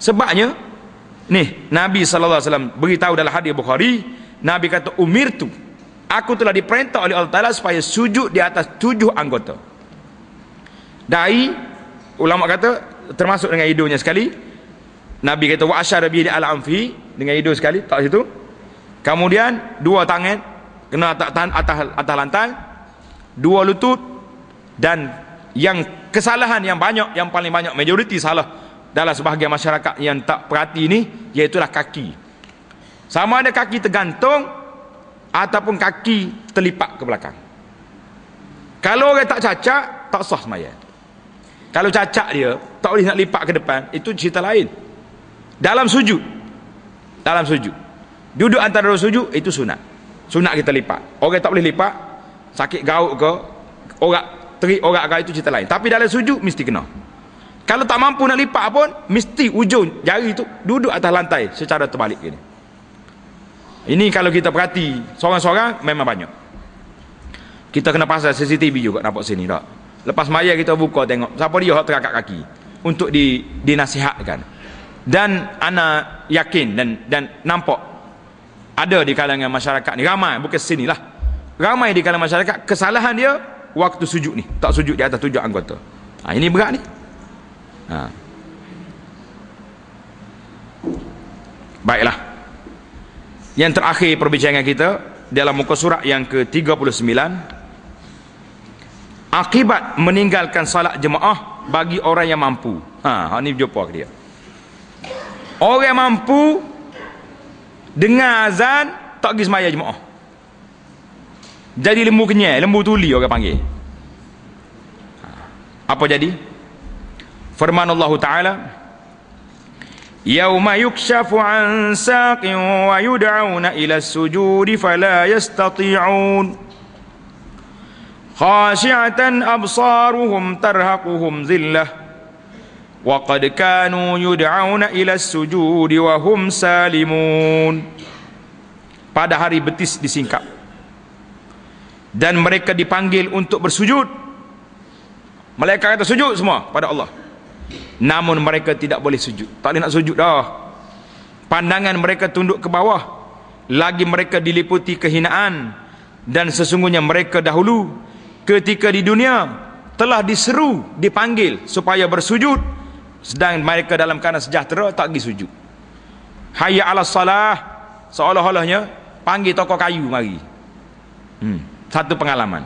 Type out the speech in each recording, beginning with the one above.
Sebabnya nih Nabi SAW beritahu dalam hadis Bukhari, Nabi kata umirtu, aku telah diperintah oleh Allah Ta'ala supaya sujud di atas 7 anggota. Dari ulama kata termasuk dengan hidungnya sekali. Nabi kata wa asyara bihi ala anfi, dengan hidung sekali tak situ. Kemudian 2 tangan kena atas lantai, 2 lutut, dan yang kesalahan yang banyak, yang paling banyak majoriti salah dalam sebahagian masyarakat yang tak perhati ni, iaitulah kaki. Sama ada kaki tergantung ataupun kaki terlipat ke belakang. Kalau orang tak cacat, tak sah sembahyang. Kalau cacat dia tak boleh nak lipat ke depan, itu cerita lain. Dalam sujud, duduk antara 2 sujud itu sunat. Sunat kita lipat. Orang tak boleh lipat, sakit gaut ke, orang terik orang agak, itu cerita lain. Tapi dalam sujud mesti kena. Kalau tak mampu nak lipat pun, mesti ujung jari itu duduk atas lantai secara terbalik gini. Ini kalau kita perhati seorang-seorang memang banyak. Kita kena pasang CCTV juga nampak sini tak. Lepas maya kita buka tengok siapa dia yang terangkat kaki untuk dinasihatkan. Dan ana yakin dan nampak ada di kalangan masyarakat ni ramai, bukan sinilah, ramai di kalangan masyarakat kesalahan dia waktu sujud ni, tak sujud di atas 7 anggota. Ini berat ni. Baiklah, yang terakhir perbincangan kita dalam muka surat yang ke-39, akibat meninggalkan salat jemaah bagi orang yang mampu. Ni jumpa dia. Orang yang mampu dengar azan tak pergi sembahyang jemaah, jadi lembu kenyal, lembu tuli orang panggil. Apa jadi? Firman Allah Ta'ala, yauma yukshafu an saqin wa yud'auna ila as-sujudi fala yastati'un khashi'atan absaruhum tarhaquhum zillah wa qad kanu yud'auna ila as-sujudi wa hum salimun. Pada hari betis disingkap dan mereka dipanggil untuk bersujud. Mereka kata sujud semua pada Allah, namun mereka tidak boleh sujud, tak boleh nak sujud dah. Pandangan mereka tunduk ke bawah, lagi mereka diliputi kehinaan. Dan sesungguhnya mereka dahulu ketika di dunia telah diseru, dipanggil supaya bersujud, sedang mereka dalam keadaan sejahtera tak pergi sujud. Hayya 'alas salah, seolah-olahnya panggil tokoh kayu mari. Satu pengalaman,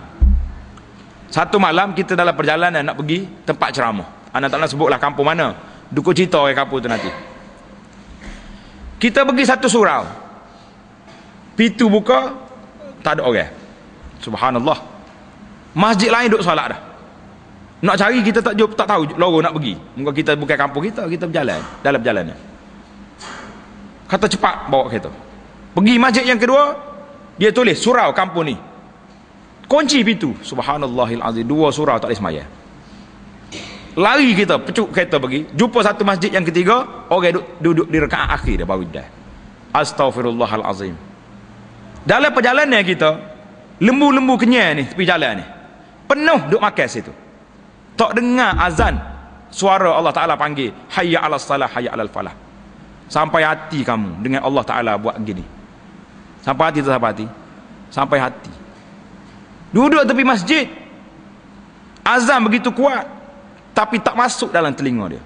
satu malam kita dalam perjalanan nak pergi tempat ceramah. Anak tak nak sebutlah kampung mana, duku cerita orang kampung tu nanti. Kita pergi satu surau, pintu buka tak ada orang. Subhanallah, masjid lain duk solat dah. Nak cari kita tak tahu lorong nak pergi. Mungkin kita bukan kampung kita berjalan dalam perjalanan. Kata cepat bawa kereta pergi masjid yang kedua, dia tulis surau kampung ni, kunci pintu. Subhanallahil azim, 2 surau tak boleh sembahyang. Lari kita pecuk kereta pergi, jumpa satu masjid yang ketiga, orang duduk di rakaat akhir dah baru dah. Astaghfirullahalazim. Dalam perjalanan kita, lembu-lembu kenyal ni tepi jalan ni penuh duk makan situ, tak dengar azan, suara Allah Ta'ala panggil hayya 'alas salah, hayya 'alal falah. Sampai hati kamu dengan Allah Ta'ala buat gini. Sampai hati, sampai hati. Duduk tepi masjid, azan begitu kuat, tapi tak masuk dalam telinga dia.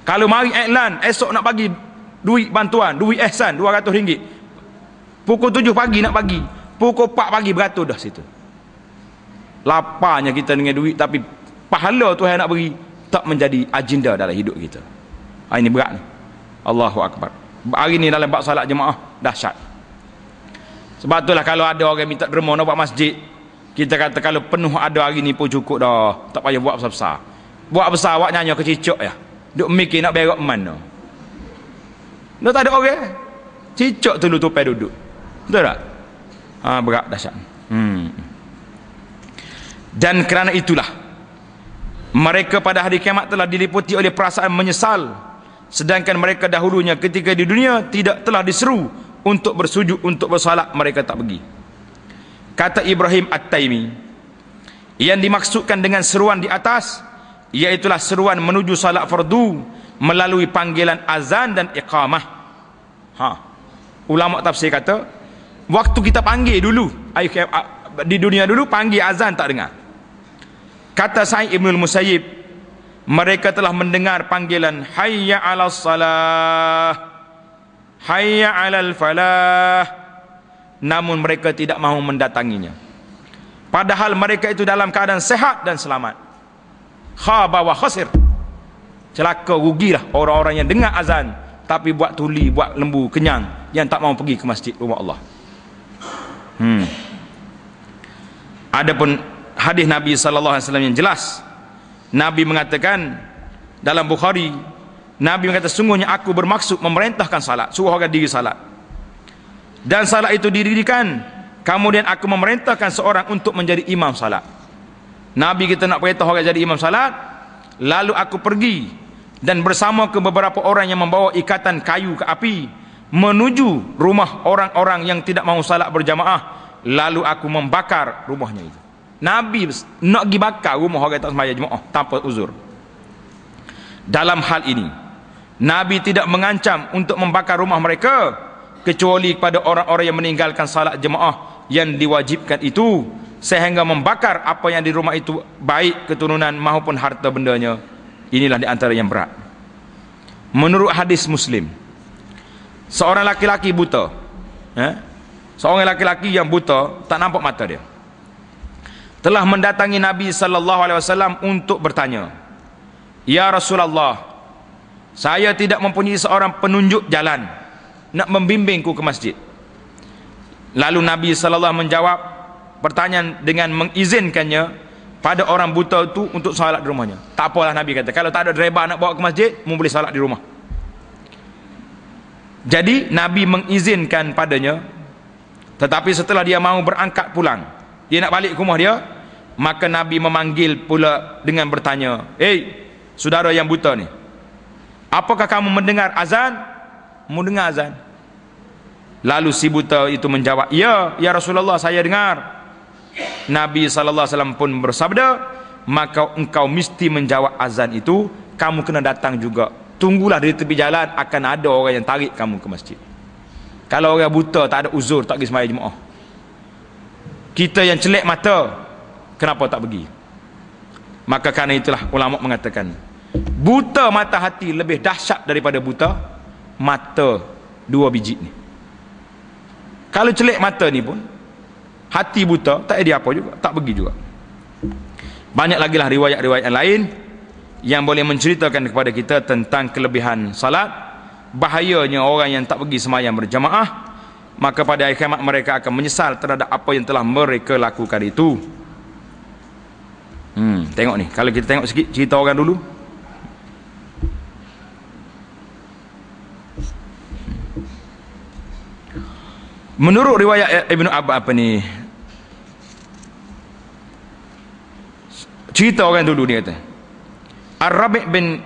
Kalau mari iklan esok nak bagi duit bantuan, duit ihsan RM200, pukul 7 pagi nak bagi, pukul 4 pagi beratur dah situ. Laparnya kita dengan duit, tapi pahala Tuhan nak beri tak menjadi agenda dalam hidup kita. Ini berat ni. Allahu Akbar. Hari ni dalam bab salat jemaah dahsyat. Sebab itulah kalau ada orang minta derma nak buat masjid, kita kata kalau penuh ada hari ni pun cukup dah, tak payah buat besar-besar. Buat besar awak nyanyi kecicok ya, duk mikir nak berak mana. Dah tak ada orang, cicok tu tupai duduk, betul tak? Berat dahsyat. Dan kerana itulah mereka pada hari kiamat telah diliputi oleh perasaan menyesal, sedangkan mereka dahulunya ketika di dunia tidak telah diseru untuk bersujud, untuk bersolat, mereka tak pergi. Kata Ibrahim At-Taimi, yang dimaksudkan dengan seruan di atas iaitulah seruan menuju salat fardu melalui panggilan azan dan iqamah. Ulama tafsir kata, waktu kita panggil dulu di dunia dulu, panggil azan tak dengar. Kata Sa'id Ibn Musayyib, mereka telah mendengar panggilan hayya 'alas salah, hayya 'alal falah, namun mereka tidak mahu mendatanginya, padahal mereka itu dalam keadaan sehat dan selamat. Khaba wa khasir, celaka rugilah orang-orang yang dengar azan tapi buat tuli, buat lembu, kenyang, yang tak mahu pergi ke masjid rumah Allah. Adapun hadis Nabi sallallahu alaihi wasallam yang jelas, Nabi mengatakan dalam Bukhari, Nabi mengatakan, sungguhnya aku bermaksud memerintahkan salat, suruh orang diri salat, dan salat itu didirikan, kemudian aku memerintahkan seorang untuk menjadi imam salat. Nabi kita nak perintah orang jadi imam salat, lalu aku pergi dan bersama ke beberapa orang yang membawa ikatan kayu ke api menuju rumah orang-orang yang tidak mahu salat berjamaah, lalu aku membakar rumahnya itu. Nabi nak pergi bakar rumah orang tak sembahyang jemaah tanpa uzur. Dalam hal ini Nabi tidak mengancam untuk membakar rumah mereka, kecuali kepada orang-orang yang meninggalkan salat jemaah yang diwajibkan itu, sehingga membakar apa yang di rumah itu, baik keturunan maupun harta bendanya. Inilah di antara yang berat. Menurut hadis Muslim, seorang laki-laki buta, seorang laki-laki yang buta, tak nampak mata dia, telah mendatangi Nabi sallallahu alaihi wasallam untuk bertanya, "Ya Rasulullah, saya tidak mempunyai seorang penunjuk jalan nak membimbingku ke masjid." Lalu Nabi sallallahu alaihi wasallam menjawab pertanyaan dengan mengizinkannya pada orang buta itu untuk salat di rumahnya. Tak apalah, Nabi kata, kalau tak ada driver nak bawa ke masjid, mu boleh salat di rumah. Jadi Nabi mengizinkan padanya. Tetapi setelah dia mau berangkat pulang, dia nak balik ke rumah dia, maka Nabi memanggil pula dengan bertanya, "Hei, saudara yang buta ni, apakah kamu mendengar azan?" Mu dengar azan. Lalu si buta itu menjawab, "Ya, ya Rasulullah, saya dengar." Nabi sallallahu alaihi wasallam pun bersabda, "Maka engkau mesti menjawab azan itu, kamu kena datang juga. Tunggulah di tepi jalan, akan ada orang yang tarik kamu ke masjid." Kalau orang buta tak ada uzur, tak pergi sembahyang jemaah. Kita yang celek mata, kenapa tak pergi? Maka kerana itulah ulama mengatakan, buta mata hati lebih dahsyat daripada buta mata dua biji ni. Kalau celek mata ni pun, hati buta, tak ada apa juga, tak pergi juga. Banyak lagi lah riwayat-riwayat yang lain yang boleh menceritakan kepada kita tentang kelebihan salat, bahayanya orang yang tak pergi sembahyang berjamaah, maka pada akhir kiamat mereka akan menyesal terhadap apa yang telah mereka lakukan itu. Tengok ni, kalau kita tengok sikit cerita orang dulu. Menurut riwayat Ibnu Abbas cerita orang dulu, dia kata, Ar-Rabi' bin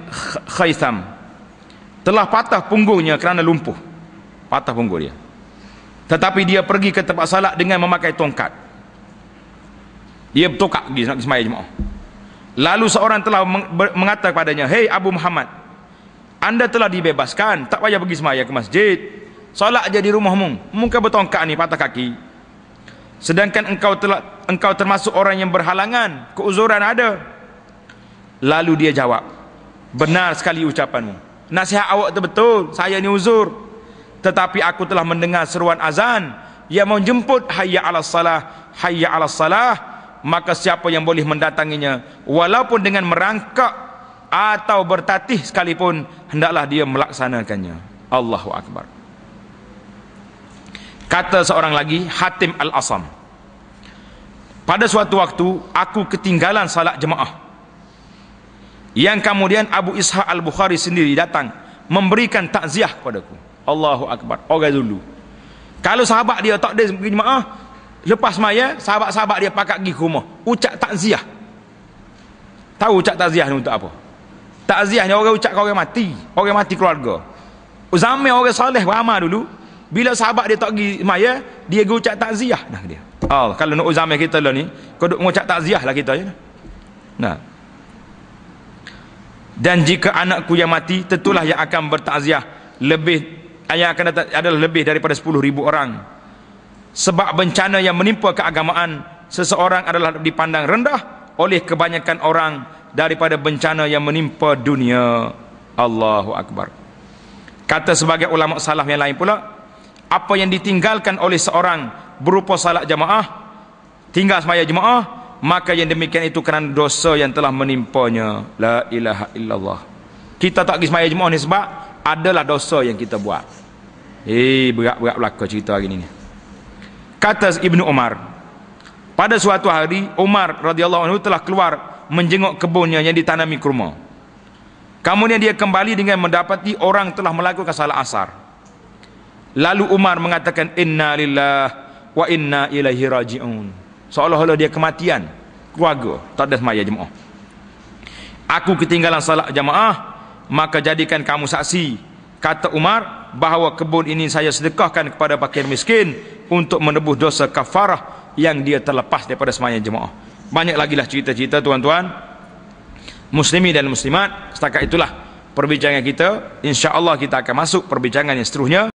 Khaisam telah patah punggungnya kerana lumpuh. Patah punggung dia. Tetapi dia pergi ke tempat salat dengan memakai tongkat. Dia bertokak pergi nak sembahyang jemaah. Lalu seorang telah mengatakan kepadanya, "Hei Abu Muhammad, anda telah dibebaskan, tak payah pergi sembahyang ke masjid. Salat aja di rumahmu. Muka bertongkat ni, patah kaki. Sedangkan engkau termasuk orang yang berhalangan, keuzuran ada." Lalu dia jawab, "Benar sekali ucapanmu. Nasihat awak itu betul, saya ni uzur. Tetapi aku telah mendengar seruan azan yang menjemput hayya 'alas salah, hayya 'alas salah. Maka siapa yang boleh mendatanginya, walaupun dengan merangkak atau bertatih sekalipun, hendaklah dia melaksanakannya." Allahu Akbar. Kata seorang lagi, Hatim Al-Asam, "Pada suatu waktu aku ketinggalan salat jemaah, yang kemudian Abu Ishaq Al-Bukhari sendiri datang memberikan takziah kepadaku." Allahu Akbar. Orang dulu, kalau sahabat dia tak ada pergi jemaah, lepas maya sahabat-sahabat dia pakat pergi ke rumah ucap takziah. Tahu ucap takziah ni untuk apa? Takziah ni orang ucap ke orang mati keluarga. Zaman orang soleh ramai dulu, bila sahabat dia tak pergi maya, dia pergi ucap takziah dah dia. Kalau nak zaman kita lah ni, kau duk mengucap takziah lah kita je. Nah, Dan jika anakku yang mati, tentulah yang akan bertakziah yang akan datang adalah lebih daripada 10,000 orang. Sebab bencana yang menimpa keagamaan seseorang adalah dipandang rendah oleh kebanyakan orang daripada bencana yang menimpa dunia. Allahu Akbar. Kata sebagai ulama salaf yang lain pula, apa yang ditinggalkan oleh seorang berupa salat jamaah, tinggal semaya jemaah, maka yang demikian itu kerana dosa yang telah menimpanya. La ilaha illallah. Kita tak pergi semaya jemaah ni sebab adalah dosa yang kita buat. Berat-berat belaka cerita hari ni. Kata Ibnu Umar, pada suatu hari Umar radhiyallahu anhu telah keluar menjenguk kebunnya yang ditanami kurma. Kemudian dia kembali dengan mendapati orang telah melakukan salat asar. Lalu Umar mengatakan, inna lillahi wa inna ilaihi raji'un. Seolah-olah dia kematian keluarga, tak ada semaya jemaah. Aku ketinggalan salat jamaah, maka jadikan kamu saksi, kata Umar, bahawa kebun ini saya sedekahkan kepada fakir miskin untuk menebus dosa kafarah yang dia terlepas daripada semaya jemaah. Banyak lagi lah cerita-cerita tuan-tuan muslimi dan muslimat. Setakat itulah perbincangan kita. InsyaAllah kita akan masuk perbincangan yang seterusnya.